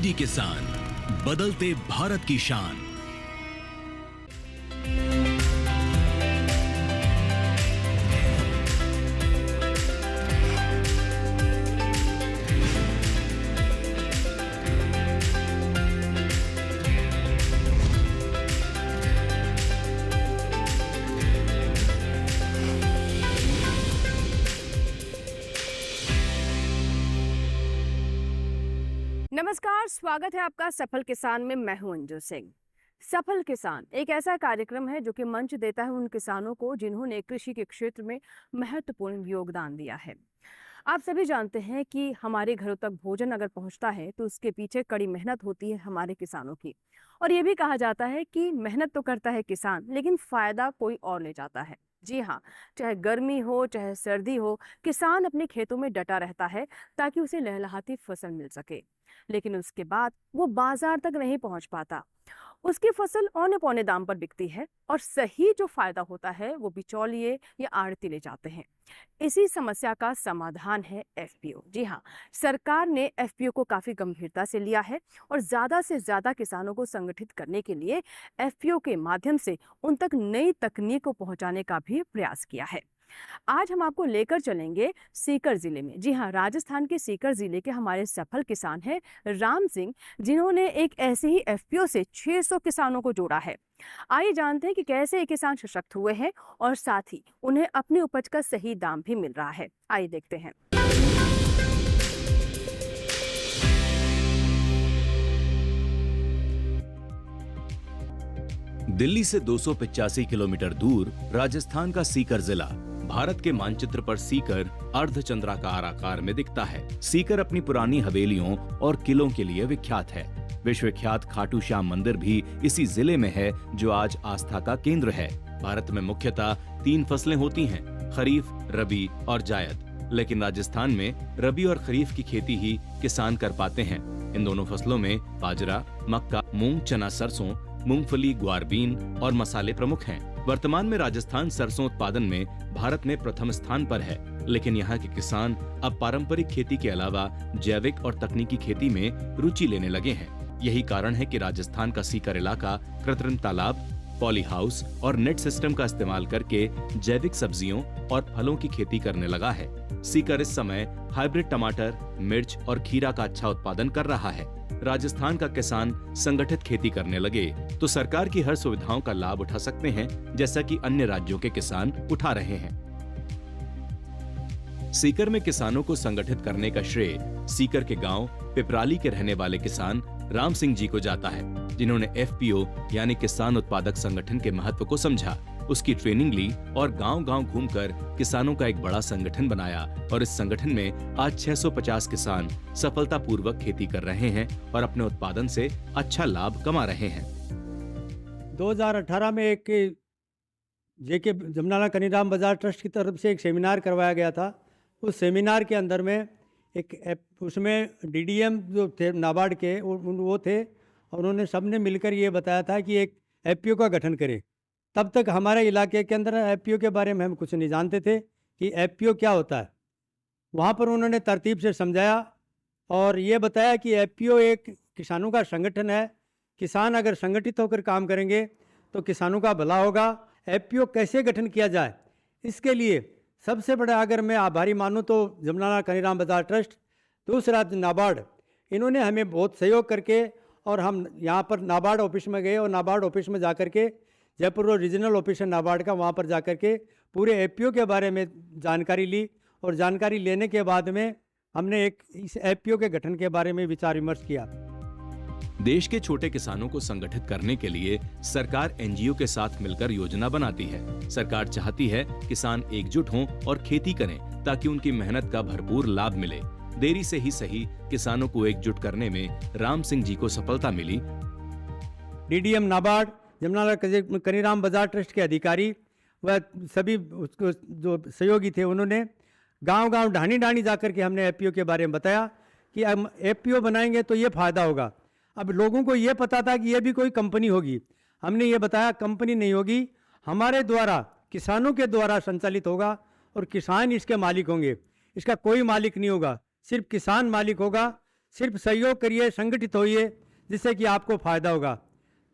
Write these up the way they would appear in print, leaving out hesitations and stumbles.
DD किसान, बदलते भारत की शान। नमस्कार, स्वागत है आपका सफल किसान में। मैं हूं अंजू सिंह। सफल किसान एक ऐसा कार्यक्रम है जो कि मंच देता है उन किसानों को जिन्होंने कृषि के क्षेत्र में महत्वपूर्ण योगदान दिया है। आप सभी जानते हैं कि हमारे घरों तक भोजन अगर पहुंचता है तो उसके पीछे कड़ी मेहनत होती है हमारे किसानों की। और ये भी कहा जाता है कि मेहनत तो करता है किसान, लेकिन फायदा कोई और ले जाता है। जी हाँ, चाहे गर्मी हो चाहे सर्दी हो, किसान अपने खेतों में डटा रहता है ताकि उसे लहलहाती फसल मिल सके। लेकिन उसके बाद वो बाजार तक नहीं पहुंच पाता। उसकी फसल औने पौने दाम पर बिकती है और सही जो फायदा होता है वो बिचौलिए या आड़ती ले जाते हैं। इसी समस्या का समाधान है एफपीओ। जी हाँ, सरकार ने एफपीओ को काफी गंभीरता से लिया है और ज्यादा से ज्यादा किसानों को संगठित करने के लिए एफपीओ के माध्यम से उन तक नई तकनीक को पहुंचाने का भी प्रयास किया है। आज हम आपको लेकर चलेंगे सीकर जिले में। जी हाँ, राजस्थान के सीकर जिले के हमारे सफल किसान हैं राम सिंह, जिन्होंने एक ऐसे ही एफपीओ से 600 किसानों को जोड़ा है। आइए जानते हैं कि कैसे ये किसान सशक्त हुए हैं और साथ ही उन्हें अपनी उपज का सही दाम भी मिल रहा है। आइए देखते हैं। दिल्ली से 285 किलोमीटर दूर राजस्थान का सीकर जिला भारत के मानचित्र पर सीकर अर्धचंद्राकार आकार में दिखता है। सीकर अपनी पुरानी हवेलियों और किलों के लिए विख्यात है। विश्वविख्यात खाटू श्याम मंदिर भी इसी जिले में है, जो आज आस्था का केंद्र है। भारत में मुख्यतः 3 फसलें होती हैं, खरीफ, रबी और जायद। लेकिन राजस्थान में रबी और खरीफ की खेती ही किसान कर पाते हैं। इन दोनों फसलों में बाजरा, मक्का, मूंग, चना, सरसों, मूंगफली, ग्वारबीन और मसाले प्रमुख हैं। वर्तमान में राजस्थान सरसों उत्पादन में भारत में प्रथम स्थान पर है, लेकिन यहाँ के किसान अब पारंपरिक खेती के अलावा जैविक और तकनीकी खेती में रुचि लेने लगे हैं। यही कारण है कि राजस्थान का सीकर इलाका कृत्रिम तालाब, पॉली हाउस और नेट सिस्टम का इस्तेमाल करके जैविक सब्जियों और फलों की खेती करने लगा है। सीकर इस समय हाइब्रिड टमाटर, मिर्च और खीरा का अच्छा उत्पादन कर रहा है। राजस्थान का किसान संगठित खेती करने लगे तो सरकार की हर सुविधाओं का लाभ उठा सकते हैं, जैसा कि अन्य राज्यों के किसान उठा रहे हैं। सीकर में किसानों को संगठित करने का श्रेय सीकर के गांव पिपराली के रहने वाले किसान राम सिंह जी को जाता है, जिन्होंने एफपीओ यानी किसान उत्पादक संगठन के महत्व को समझा, उसकी ट्रेनिंग ली और गांव-गांव घूमकर किसानों का एक बड़ा संगठन बनाया। और इस संगठन में आज 650 किसान सफलतापूर्वक खेती कर रहे हैं और अपने उत्पादन से अच्छा लाभ कमा रहे हैं। 2018 में एक जेके जमनालाल कनीराम बजाज ट्रस्ट की तरफ से एक सेमिनार करवाया गया था। उस सेमिनार के अंदर में उसमें डीडीएम जो थे नाबार्ड के वो थे, और उन्होंने सबने मिलकर ये बताया था कि एक एफपीओ का गठन करें। तब तक हमारे इलाके के अंदर एफपीओ के बारे में हम कुछ नहीं जानते थे कि एफपीओ क्या होता है। वहाँ पर उन्होंने तरतीब से समझाया और ये बताया कि एफपीओ एक किसानों का संगठन है। किसान अगर संगठित होकर काम करेंगे तो किसानों का भला होगा। एफपीओ कैसे गठन किया जाए, इसके लिए सबसे बड़ा अगर मैं आभारी मानूं तो जमनालाल कनीराम बजाज ट्रस्ट, दूसरा नाबार्ड, इन्होंने हमें बहुत सहयोग करके, और हम यहाँ पर नाबार्ड ऑफिस में गए और नाबार्ड ऑफिस में जाकर के जयपुर रोड रीजनल ऑफिस है नाबार्ड का, वहाँ पर जाकर के पूरे एफपीओ के बारे में जानकारी ली। और जानकारी लेने के बाद में हमने एक इस एफपीओ के गठन के बारे में विचार विमर्श किया। देश के छोटे किसानों को संगठित करने के लिए सरकार एनजीओ के साथ मिलकर योजना बनाती है। सरकार चाहती है किसान एकजुट हों और खेती करें ताकि उनकी मेहनत का भरपूर लाभ मिले। देरी से ही सही किसानों को एकजुट करने में राम सिंह जी को सफलता मिली। डीडीएम नाबार्ड, जमनालाल कनीराम बजाज ट्रस्ट के अधिकारी व सभी उसको जो सहयोगी थे, उन्होंने गांव-गांव ढाणी जाकर के हमने एफपीओ के बारे में बताया कि हम एफपीओ बनाएंगे तो ये फायदा होगा। अब लोगों को ये पता था कि ये भी कोई कंपनी होगी। हमने ये बताया कंपनी नहीं होगी, हमारे द्वारा किसानों के द्वारा संचालित होगा और किसान इसके मालिक होंगे। इसका कोई मालिक नहीं होगा, सिर्फ किसान मालिक होगा। सिर्फ सहयोग करिए, संगठित होइए, जिससे कि आपको फ़ायदा होगा।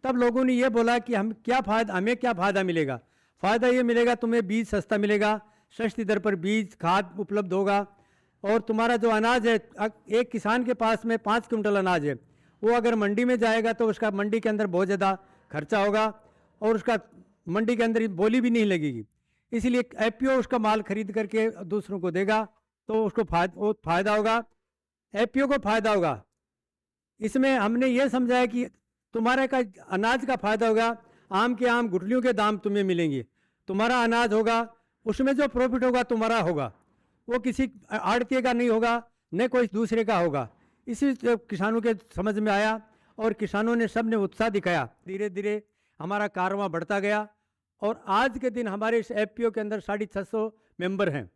तब लोगों ने ये बोला कि हमें क्या फ़ायदा मिलेगा। फ़ायदा ये मिलेगा, तुम्हें बीज सस्ता मिलेगा, सस्ती दर पर बीज खाद उपलब्ध होगा, और तुम्हारा जो अनाज है, एक किसान के पास में 5 क्विंटल अनाज है, वो अगर मंडी में जाएगा तो उसका मंडी के अंदर बहुत ज़्यादा खर्चा होगा और उसका मंडी के अंदर बोली भी नहीं लगेगी। इसलिए एफपीओ उसका माल खरीद करके दूसरों को देगा तो उसको फ़ायदा होगा, एफपीओ को फ़ायदा होगा। इसमें हमने ये समझाया कि तुम्हारे का अनाज का फ़ायदा होगा, आम के आम गुठलियों के दाम तुम्हें मिलेंगे, तुम्हारा अनाज होगा, उसमें जो प्रॉफिट होगा तुम्हारा होगा, वो किसी आड़तीय का नहीं होगा, न कोई दूसरे का होगा। इसी किसानों के समझ में आया और किसानों ने सब ने उत्साह दिखाया। धीरे धीरे हमारा कारवां बढ़ता गया और आज के दिन हमारे इस एफपीओ के अंदर 650 मेंबर हैं।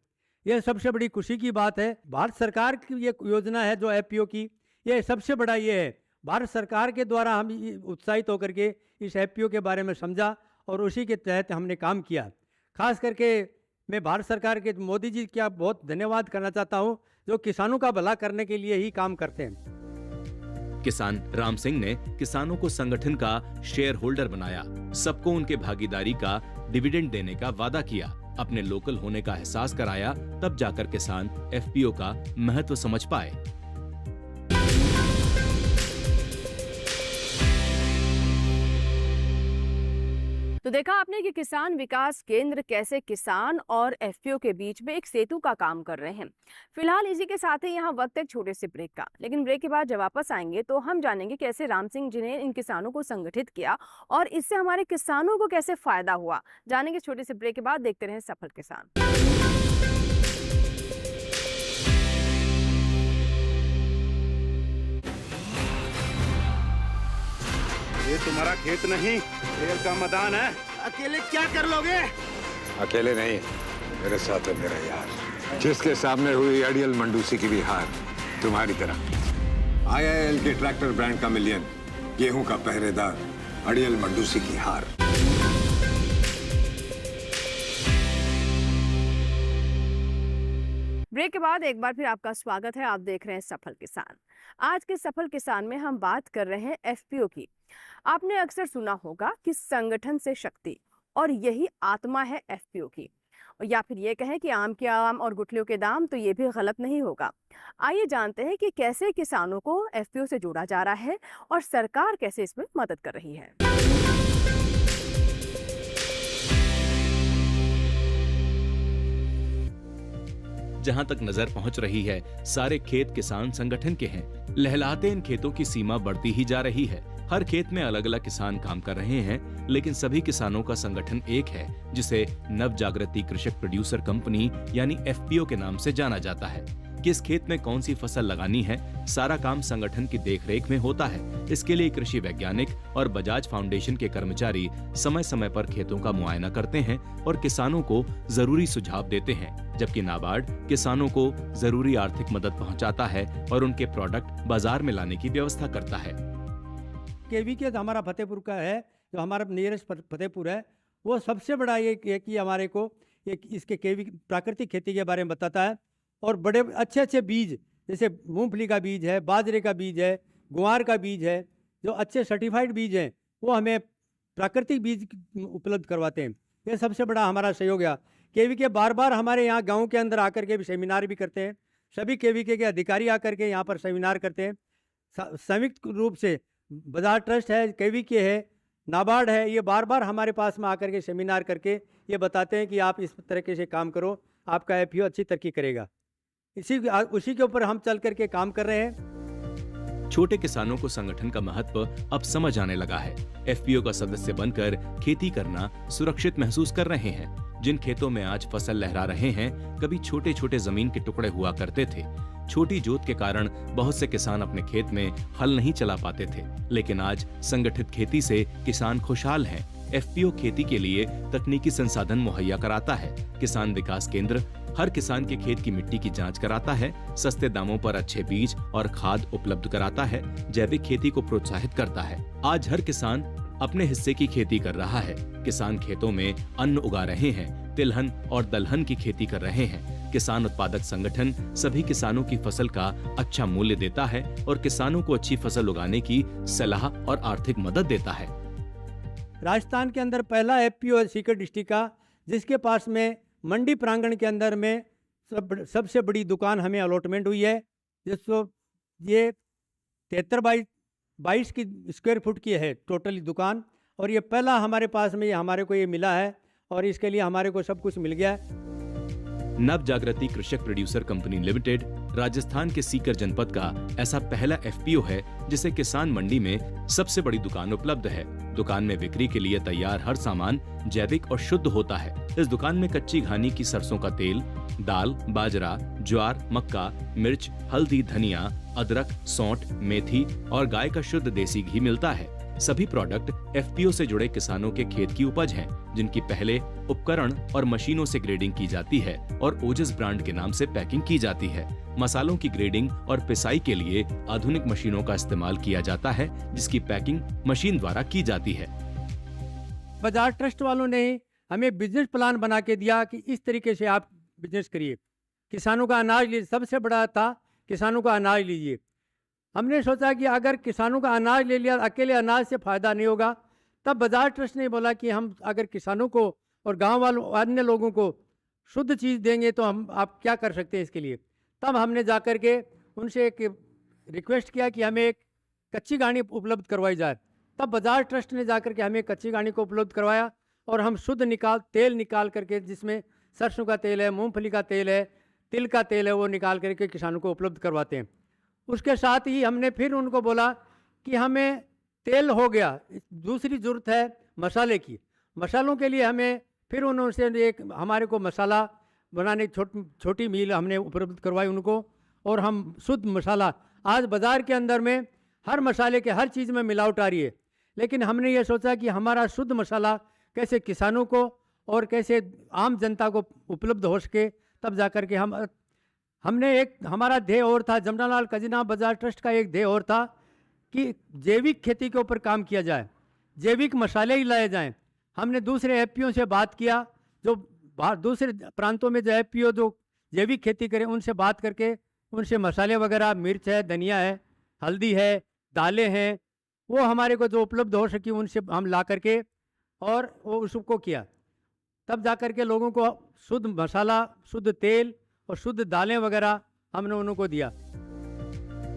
यह सबसे बड़ी खुशी की बात है। भारत सरकार की ये योजना है जो एफपीओ की, ये सबसे बड़ा ये है। भारत सरकार के द्वारा हम उत्साहित होकर के इस एफपीओ के बारे में समझा और उसी के तहत हमने काम किया। खास करके मैं भारत सरकार के मोदी जी का बहुत धन्यवाद करना चाहता हूं, जो किसानों का भला करने के लिए ही काम करते हैं। किसान राम सिंह ने किसानों को संगठन का शेयर होल्डर बनाया, सबको उनके भागीदारी का डिविडेंड देने का वादा किया, अपने लोकल होने का एहसास कराया, तब जाकर किसान एफपीओ का महत्व समझ पाए। तो देखा आपने कि किसान विकास केंद्र कैसे किसान और एफपीओ के बीच में एक सेतु का काम कर रहे हैं। फिलहाल इसी के साथ ही यहाँ वक्त है छोटे से ब्रेक का, लेकिन ब्रेक के बाद जब वापस आएंगे तो हम जानेंगे कैसे राम सिंह जी ने इन किसानों को संगठित किया और इससे हमारे किसानों को कैसे फायदा हुआ। जानेंगे छोटे से ब्रेक के बाद। देखते रहें सफल किसान। ये तुम्हारा खेत नहीं, शेर का मैदान है। अकेले क्या कर लोगे? अकेले नहीं, मेरे साथ है मेरा यार, जिसके सामने हुई अड़ियल मंडूसी की भी हार तुम्हारी तरह। आईआईएल के ट्रैक्टर ब्रांड का मिलियन, गेहूं का पहरेदार अड़ियल मंडूसी की हार। ब्रेक के बाद एक बार फिर आपका स्वागत है। आप देख रहे हैं सफल किसान। आज के सफल किसान में हम बात कर रहे हैं एफपीओ की। आपने अक्सर सुना होगा कि संगठन से शक्ति, और यही आत्मा है एफपीओ की। या फिर ये कहें कि आम के आम और गुठलियों के दाम, तो ये भी गलत नहीं होगा। आइए जानते हैं कि कैसे किसानों को एफपीओ से जोड़ा जा रहा है और सरकार कैसे इसमें मदद कर रही है। जहां तक नजर पहुंच रही है, सारे खेत किसान संगठन के हैं। लहलहाते इन खेतों की सीमा बढ़ती ही जा रही है। हर खेत में अलग अलग किसान काम कर रहे हैं, लेकिन सभी किसानों का संगठन एक है, जिसे नव जागृति कृषक प्रोड्यूसर कंपनी यानी एफपीओ के नाम से जाना जाता है। किस खेत में कौन सी फसल लगानी है, सारा काम संगठन की देखरेख में होता है। इसके लिए कृषि वैज्ञानिक और बजाज फाउंडेशन के कर्मचारी समय समय पर खेतों का मुआयना करते हैं और किसानों को जरूरी सुझाव देते हैं, जबकि नाबार्ड किसानों को जरूरी आर्थिक मदद पहुंचाता है और उनके प्रोडक्ट बाजार में लाने की व्यवस्था करता है। केवीके हमारा फतेहपुर का है, जो हमारा नियरेस्ट फतेहपुर है, वो सबसे बड़ा ये कि हमारे को इसके केवी प्राकृतिक खेती के बारे में बताता है। और बड़े अच्छे अच्छे बीज, जैसे मूंगफली का बीज है, बाजरे का बीज है, ग्वार का बीज है, जो अच्छे सर्टिफाइड बीज हैं, वो हमें प्राकृतिक बीज उपलब्ध करवाते हैं। ये सबसे बड़ा हमारा सहयोग है। केवीके बार बार हमारे यहाँ गाँव के अंदर आकर के भी सेमिनार भी करते हैं। सभी केवीके के अधिकारी आकर के यहाँ पर सेमिनार करते हैं। संयुक्त रूप से बजाज ट्रस्ट है, केवीके है, नाबार्ड है, ये बार बार हमारे पास में आकर के सेमिनार करके ये बताते हैं कि आप इस तरीके से काम करो, आपका एफपीओ अच्छी तरक्की करेगा। उसी के ऊपर हम चल करके काम कर रहे हैं। छोटे किसानों को संगठन का महत्व अब समझ आने लगा है। एफपीओ का सदस्य बनकर खेती करना सुरक्षित महसूस कर रहे हैं। जिन खेतों में आज फसल लहरा रहे हैं, कभी छोटे छोटे जमीन के टुकड़े हुआ करते थे। छोटी जोत के कारण बहुत से किसान अपने खेत में हल नहीं चला पाते थे, लेकिन आज संगठित खेती से किसान खुशहाल हैं। एफपीओ खेती के लिए तकनीकी संसाधन मुहैया कराता है। किसान विकास केंद्र हर किसान के खेत की मिट्टी की जांच कराता है, सस्ते दामों पर अच्छे बीज और खाद उपलब्ध कराता है, जैविक खेती को प्रोत्साहित करता है। आज हर किसान अपने हिस्से की खेती कर रहा है। किसान खेतों में अन्न उगा रहे हैं, तिलहन और दलहन की खेती कर रहे हैं। किसान उत्पादक संगठन सभी किसानों की फसल का अच्छा मूल्य देता है और किसानों को अच्छी फसल उगाने की सलाह और आर्थिक मदद देता है। राजस्थान के अंदर पहला एफपीओ है सीकर डिस्ट्रिक्ट का, जिसके पास में मंडी प्रांगण के अंदर में सबसे बड़ी दुकान हमें अलॉटमेंट हुई है, जिसको ये 73 की स्क्वायर फुट की है टोटली दुकान, और ये पहला हमारे पास में हमारे को ये मिला है और इसके लिए हमारे को सब कुछ मिल गया है। नव जागृति कृषक प्रोड्यूसर कंपनी लिमिटेड राजस्थान के सीकर जनपद का ऐसा पहला एफपीओ है जिसे किसान मंडी में सबसे बड़ी दुकान उपलब्ध है। दुकान में बिक्री के लिए तैयार हर सामान जैविक और शुद्ध होता है। इस दुकान में कच्ची घानी की सरसों का तेल, दाल, बाजरा, ज्वार, मक्का, मिर्च, हल्दी, धनिया, अदरक, सौंठ, मेथी और गाय का शुद्ध देसी घी मिलता है। सभी प्रोडक्ट एफपीओ से जुड़े किसानों के खेत की उपज हैं, जिनकी पहले उपकरण और मशीनों से ग्रेडिंग की जाती है और ओजस ब्रांड के नाम से पैकिंग की जाती है। मसालों की ग्रेडिंग और पिसाई के लिए आधुनिक मशीनों का इस्तेमाल किया जाता है, जिसकी पैकिंग मशीन द्वारा की जाती है। बाजार ट्रस्ट वालों ने हमें बिजनेस प्लान बना के दिया कि इस तरीके से आप बिजनेस करिए, किसानों का अनाज लीजिए। सबसे बड़ा था किसानों का अनाज लीजिए। हमने सोचा कि अगर किसानों का अनाज ले लिया, अकेले अनाज से फ़ायदा नहीं होगा। तब बाजार ट्रस्ट ने बोला कि हम अगर किसानों को और गांव वालों अन्य लोगों को शुद्ध चीज़ देंगे तो हम आप क्या कर सकते हैं इसके लिए। तब हमने जा कर के उनसे एक रिक्वेस्ट किया कि हमें एक कच्ची घानी उपलब्ध करवाई जाए। तब बाजार ट्रस्ट ने जा कर के हमें कच्ची घानी को उपलब्ध करवाया और हम शुद्ध तेल निकाल करके, जिसमें सरसों का तेल है, मूंगफली का तेल है, तिल का तेल है, वो निकाल करके किसानों को उपलब्ध करवाते हैं। उसके साथ ही हमने फिर उनको बोला कि हमें तेल हो गया, दूसरी ज़रूरत है मसाले की। मसालों के लिए हमें फिर उन्होंने एक हमारे को मसाला बनाने छोटी मील हमने उपलब्ध करवाई उनको, और हम शुद्ध मसाला, आज बाज़ार के अंदर में हर मसाले के हर चीज़ में मिलावट आ रही है, लेकिन हमने ये सोचा कि हमारा शुद्ध मसाला कैसे किसानों को और कैसे आम जनता को उपलब्ध हो सके। तब जा कर के हमने एक हमारा ध्येय और था, जमनालाल कजीना बाजार ट्रस्ट का एक ध्येय और था कि जैविक खेती के ऊपर काम किया जाए, जैविक मसाले ही लाए जाएं। हमने दूसरे एफपीओ से बात किया, जो दूसरे प्रांतों में जो एफपीओ जो जैविक खेती करें, उनसे बात करके उनसे मसाले वगैरह, मिर्च है, धनिया है, हल्दी है, दालें हैं, वो हमारे को जो उपलब्ध हो सकी उनसे हम ला करके और वो उसको किया। तब जा कर के लोगों को शुद्ध मसाला, शुद्ध तेल और शुद्ध दालें वगैरह हमने उनको दिया।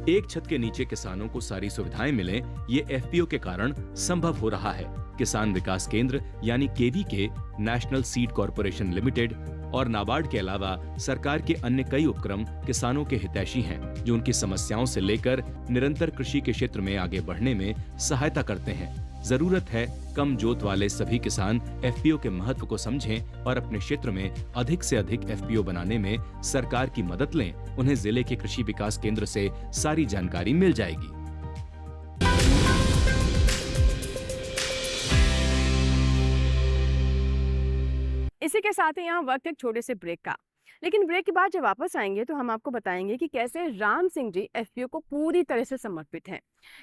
एक छत के नीचे किसानों को सारी सुविधाएं मिलें, ये एफपीओ के कारण संभव हो रहा है। किसान विकास केंद्र यानी KVK, national seed corporation limited और नाबार्ड के अलावा सरकार के अन्य कई उपक्रम किसानों के हितैषी हैं, जो उनकी समस्याओं से लेकर निरंतर कृषि के क्षेत्र में आगे बढ़ने में सहायता करते हैं। जरूरत है कम जोत वाले सभी किसान एफपीओ के महत्व को समझें और अपने क्षेत्र में अधिक से अधिक एफपीओ बनाने में सरकार की मदद लें। उन्हें जिले के कृषि विकास केंद्र से सारी जानकारी मिल जाएगी। इसी के साथ ही यहाँ वक्त एक छोटे से ब्रेक का, लेकिन ब्रेक के बाद जब वापस आएंगे तो हम आपको बताएंगे कि कैसे राम सिंह जी एफपीओ को पूरी तरह से समर्पित हैं।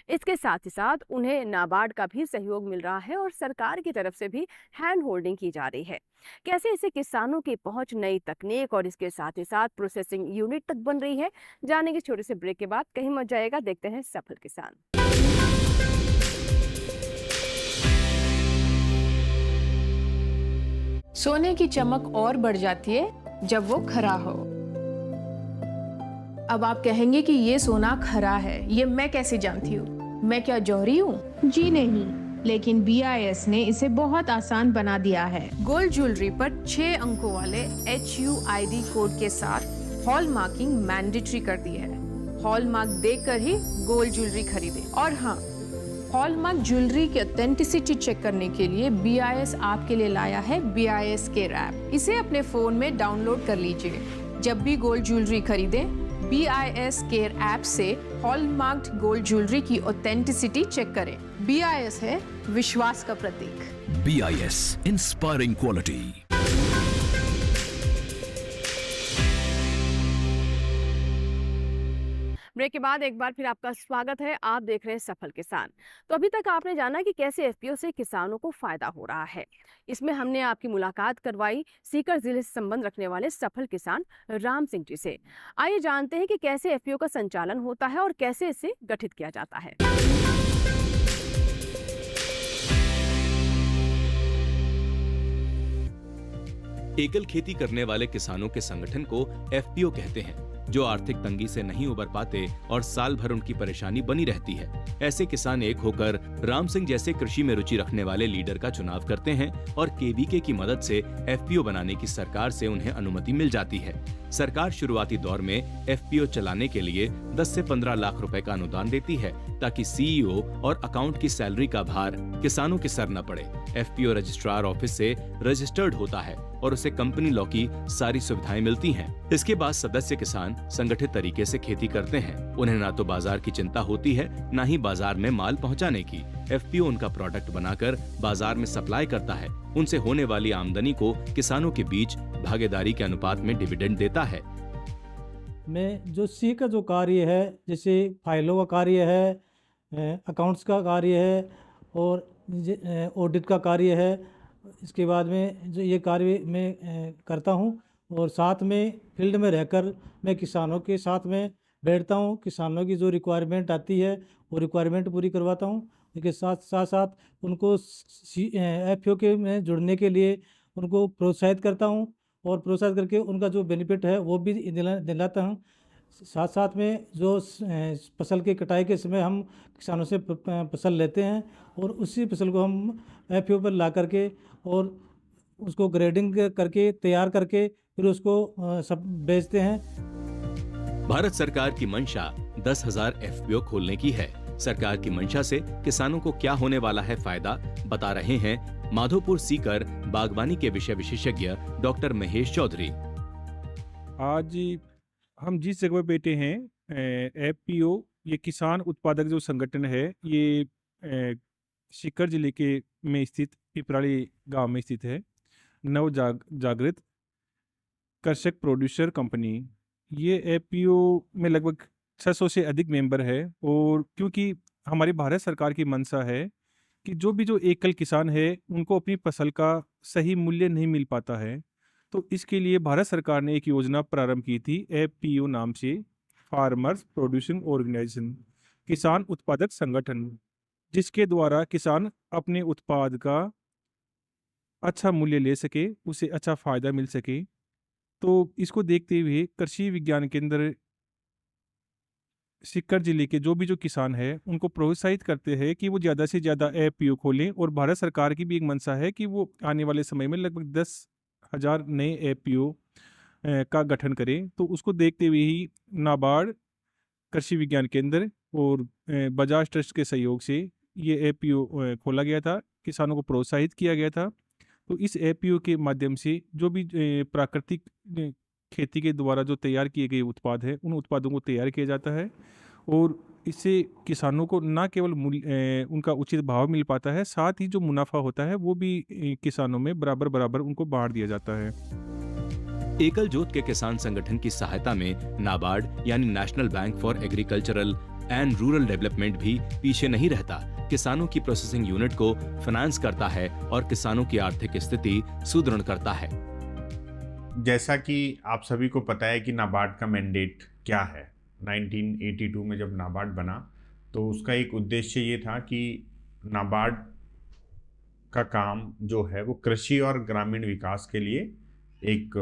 इसके साथ ही साथ उन्हें नाबार्ड का भी सहयोग मिल रहा है और सरकार की तरफ से भी हैंड होल्डिंग की जा रही है। कैसे इसे किसानों की पहुंच नई तकनीक और इसके साथ ही साथ प्रोसेसिंग यूनिट तक बन रही है, जानेंगे छोटे से ब्रेक के बाद। कहीं मत जाएगा, देखते हैं सफल किसान। सोने की चमक और बढ़ जाती है जब वो खरा हो। अब आप कहेंगे कि ये सोना खरा है, ये मैं कैसे जानती हूँ? मैं क्या जौहरी हूँ? जी नहीं, लेकिन BIS ने इसे बहुत आसान बना दिया है। गोल्ड ज्वेलरी पर 6 अंकों वाले HUID कोड के साथ हॉल मार्किंग मैंडेटरी कर दी है। हॉल मार्क देखकर ही गोल्ड ज्वेलरी खरीदें। और हाँ, हॉलमार्क ज्वेलरी की ऑथेंटिसिटी चेक करने के लिए BIS आपके लिए लाया है BIS केयर ऐप। इसे अपने फोन में डाउनलोड कर लीजिए। जब भी गोल्ड ज्वेलरी खरीदें, BIS केयर ऐप से हॉलमार्क गोल्ड ज्वेलरी की ऑथेंटिसिटी चेक करें। BIS है विश्वास का प्रतीक। BIS, inspiring quality. ब्रेक के बाद एक बार फिर आपका स्वागत है। आप देख रहे हैं सफल किसान। तो अभी तक आपने जाना कि कैसे एफपीओ से किसानों को फायदा हो रहा है। इसमें हमने आपकी मुलाकात करवाई सीकर जिले से संबंध रखने वाले सफल किसान राम सिंह जी से। आइए जानते हैं कि कैसे एफपीओ का संचालन होता है और कैसे इसे गठित किया जाता है। एकल खेती करने वाले किसानों के संगठन को एफपीओ कहते हैं, जो आर्थिक तंगी से नहीं उबर पाते और साल भर उनकी परेशानी बनी रहती है। ऐसे किसान एक होकर राम सिंह जैसे कृषि में रुचि रखने वाले लीडर का चुनाव करते हैं और केवीके की मदद से एफपीओ बनाने की सरकार से उन्हें अनुमति मिल जाती है। सरकार शुरुआती दौर में एफपीओ चलाने के लिए 10 से 15 लाख रुपए का अनुदान देती है, ताकि सीईओ और अकाउंट की सैलरी का भार किसानों के सर न पड़े। एफपीओ रजिस्ट्रार ऑफिस से रजिस्टर्ड होता है और उसे कंपनी लॉ की सारी सुविधाएं मिलती हैं। इसके बाद सदस्य किसान संगठित तरीके से खेती करते हैं। उन्हें ना तो बाजार की चिंता होती है, ना ही बाजार में माल पहुंचाने की। एफपीओ उनका प्रोडक्ट बनाकर बाजार में सप्लाई करता है। उनसे होने वाली आमदनी को किसानों के बीच भागीदारी के अनुपात में डिविडेंड देता है। में जो सी का जो कार्य है, जैसे फाइलों का कार्य है, अकाउंट्स का कार्य है और ऑडिट का कार्य है, इसके बाद में जो ये कार्य मैं करता हूँ और साथ में फील्ड में रहकर मैं किसानों के साथ में बैठता हूँ। किसानों की जो रिक्वायरमेंट आती है वो रिक्वायरमेंट पूरी करवाता हूँ। इसके साथ उनको एफपीओ के में जुड़ने के लिए उनको प्रोत्साहित करता हूँ और प्रोत्साहित करके उनका जो बेनिफिट है वो भी दिलाता हूँ। साथ में जो फसल की कटाई के समय हम किसानों से फसल लेते हैं और उसी फसल को हम एफपीओ पर ला करके और उसको ग्रेडिंग करके तैयार करके फिर उसको सब बेचते हैं। भारत सरकार की मंशा 10,000 एफपीओ खोलने की है। सरकार की मंशा से किसानों को क्या होने वाला है फायदा, बता रहे हैं माधोपुर सीकर बागवानी के विषय विशेषज्ञ डॉक्टर महेश चौधरी। आज हम जिस जगह पे बैठे हैं, एफपीओ ये किसान उत्पादक जो संगठन है, ये सीकर जिले के में स्थित पिपराली गांव में स्थित है। नव जागृत कृषक प्रोड्यूसर कंपनी, ये एफपीओ में लगभग 600 से अधिक मेंबर है। और क्योंकि हमारी भारत सरकार की मंशा है कि जो एकल किसान है उनको अपनी फसल का सही मूल्य नहीं मिल पाता है, तो इसके लिए भारत सरकार ने एक योजना प्रारंभ की थी एफपीओ नाम से, फार्मर्स प्रोड्यूसिंग ऑर्गेनाइजेशन, किसान उत्पादक संगठन, जिसके द्वारा किसान अपने उत्पाद का अच्छा मूल्य ले सके, उसे अच्छा फायदा मिल सके। तो इसको देखते हुए कृषि विज्ञान केंद्र सीकर जिले के जो किसान है उनको प्रोत्साहित करते हैं कि वो ज़्यादा से ज़्यादा एफपीओ खोलें। और भारत सरकार की भी एक मंशा है कि वो आने वाले समय में लगभग 10,000 नए एफपीओ का गठन करें। तो उसको देखते हुए ही नाबार्ड, कृषि विज्ञान केंद्र और बजाज ट्रस्ट के सहयोग से ये एफपीओ खोला गया था, किसानों को प्रोत्साहित किया गया था। तो इस एफपीओ के माध्यम से जो भी प्राकृतिक खेती के द्वारा जो तैयार किए गए उत्पाद हैं, उन उत्पादों को तैयार किया जाता है और इससे किसानों को न केवल उनका उचित भाव मिल पाता है, साथ ही जो मुनाफा होता है वो भी किसानों में बराबर उनको बांट दिया जाता है। एकल जोत के किसान संगठन की सहायता में नाबार्ड यानी national bank for agricultural and rural development भी पीछे नहीं रहता। किसानों की प्रोसेसिंग यूनिट को फाइनेंस करता है और किसानों की आर्थिक स्थिति सुदृढ़ करता है। जैसा कि आप सभी को पता है कि नाबार्ड का मैंडेट क्या है। 1982 में जब नाबार्ड बना तो उसका एक उद्देश्य ये था कि नाबार्ड का काम जो है वो कृषि और ग्रामीण विकास के लिए एक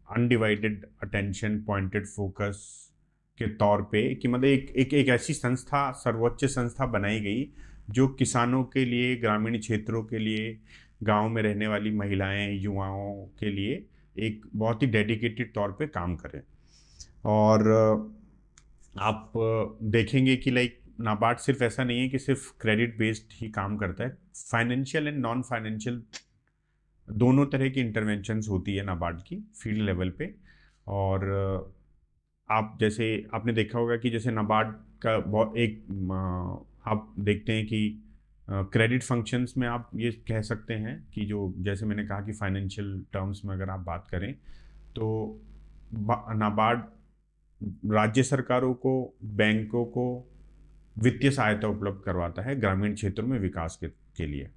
अनडिवाइडेड अटेंशन, पॉइंटेड फोकस के तौर पे, कि मतलब एक ऐसी संस्था, सर्वोच्च संस्था बनाई गई जो किसानों के लिए, ग्रामीण क्षेत्रों के लिए, गांव में रहने वाली महिलाएं, युवाओं के लिए एक बहुत ही डेडिकेटेड तौर पे काम करे। और आप देखेंगे कि नाबार्ड सिर्फ ऐसा नहीं है कि सिर्फ क्रेडिट बेस्ड ही काम करता है, फाइनेंशियल एंड नॉन फाइनेंशियल दोनों तरह की इंटरवेंशंस होती है नाबार्ड की फील्ड लेवल पे। और आप जैसे आपने देखा होगा कि जैसे नाबार्ड का आप देखते हैं कि क्रेडिट फंक्शंस में आप ये कह सकते हैं कि जो, जैसे मैंने कहा कि फाइनेंशियल टर्म्स में अगर आप बात करें तो नाबार्ड राज्य सरकारों को, बैंकों को वित्तीय सहायता उपलब्ध करवाता है ग्रामीण क्षेत्रों में विकास के लिए।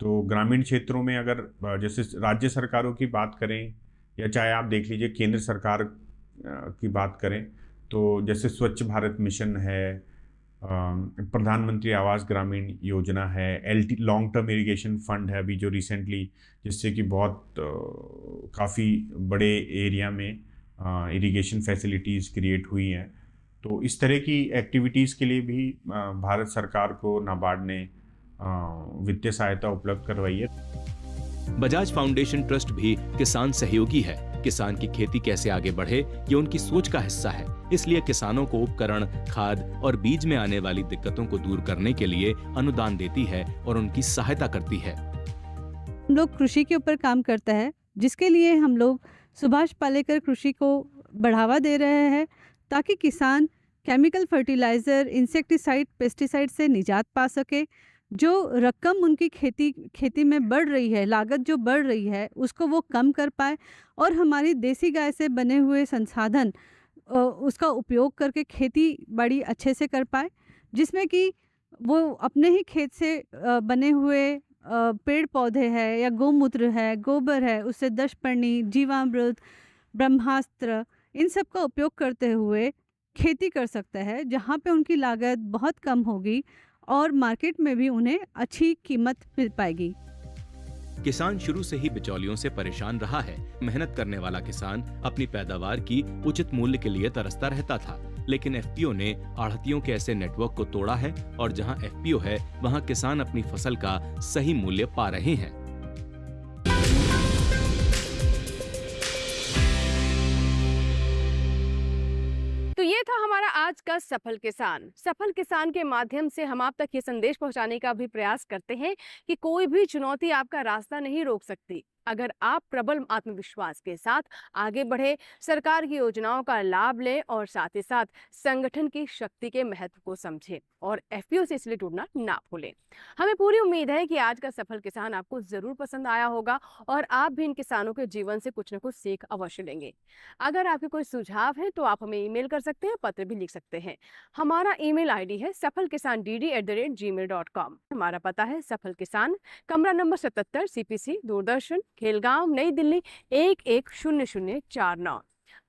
तो ग्रामीण क्षेत्रों में अगर जैसे राज्य सरकारों की बात करें या चाहे आप देख लीजिए केंद्र सरकार की बात करें, तो जैसे स्वच्छ भारत मिशन है, प्रधानमंत्री आवास ग्रामीण योजना है, LT long term irrigation fund है अभी जो रिसेंटली, जिससे कि बहुत काफ़ी बड़े एरिया में इरिगेशन फैसिलिटीज़ क्रिएट हुई हैं। तो इस तरह की एक्टिविटीज़ के लिए भी भारत सरकार को नाबार्ड ने वित्तीय सहायता उपलब्ध करवाई है। बजाज फाउंडेशन ट्रस्ट भी किसान सहयोगी है। किसान की खेती कैसे आगे बढ़े ये उनकी सोच का हिस्सा है। इसलिए किसानों को उपकरण, खाद और बीज में आने वाली दिक्कतों को दूर करने के लिए अनुदान देती है और उनकी सहायता करती है। हम लोग कृषि के ऊपर काम करता है, जिसके लिए हम लोग सुभाष पालेकर कृषि को बढ़ावा दे रहे हैं ताकि किसान केमिकल फर्टिलाइज़र, इंसेक्टिसाइड, पेस्टिसाइड से निजात पा सके। जो रकम उनकी खेती में बढ़ रही है, लागत जो बढ़ रही है, उसको वो कम कर पाए और हमारी देसी गाय से बने हुए संसाधन उसका उपयोग करके खेती बाड़ी अच्छे से कर पाए, जिसमें कि वो अपने ही खेत से बने हुए पेड़ पौधे हैं या गौमूत्र है, गोबर है, उससे दशपर्णी, जीवामृत, ब्रह्मास्त्र, इन सब का उपयोग करते हुए खेती कर सकता है, जहाँ पे उनकी लागत बहुत कम होगी और मार्केट में भी उन्हें अच्छी कीमत मिल पाएगी। किसान शुरू से ही बिचौलियों से परेशान रहा है। मेहनत करने वाला किसान अपनी पैदावार की उचित मूल्य के लिए तरसता रहता था, लेकिन एफपीओ ने आढ़तियों के ऐसे नेटवर्क को तोड़ा है और जहां एफपीओ है वहां किसान अपनी फसल का सही मूल्य पा रहे हैं। तो ये था हमारा आज का सफल किसान। सफल किसान के माध्यम से हम आप तक ये संदेश पहुंचाने का भी प्रयास करते हैं कि कोई भी चुनौती आपका रास्ता नहीं रोक सकती। अगर आप प्रबल आत्मविश्वास के साथ आगे बढ़े, सरकार की योजनाओं का लाभ लें और साथ ही साथ संगठन की शक्ति के महत्व को समझें और एफपीओ से इसलिए जुड़ना ना भूलें। हमें पूरी उम्मीद है कि आज का सफल किसान आपको जरूर पसंद आया होगा और आप भी इन किसानों के जीवन से कुछ न कुछ सीख अवश्य लेंगे। अगर आपके कोई सुझाव है तो आप हमें ईमेल कर सकते हैं, पत्र भी लिख सकते हैं। हमारा ईमेल आईडी है safalkisandd@gmail.com। हमारा पता है सफल किसान, कमरा नंबर 77, CPC, दूरदर्शन, खेलगांव, नई दिल्ली 110049।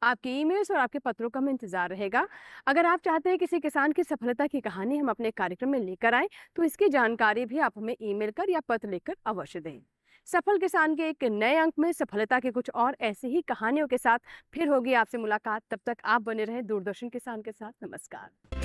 आपके ईमेल्स और आपके पत्रों का हमें इंतजार रहेगा। अगर आप चाहते हैं किसी किसान की सफलता की कहानी हम अपने कार्यक्रम में लेकर आएं तो इसकी जानकारी भी आप हमें ईमेल कर या पत्र लिखकर अवश्य दें। सफल किसान के एक नए अंक में सफलता के कुछ और ऐसी ही कहानियों के साथ फिर होगी आपसे मुलाकात। तब तक आप बने रहें दूरदर्शन किसान के साथ। नमस्कार।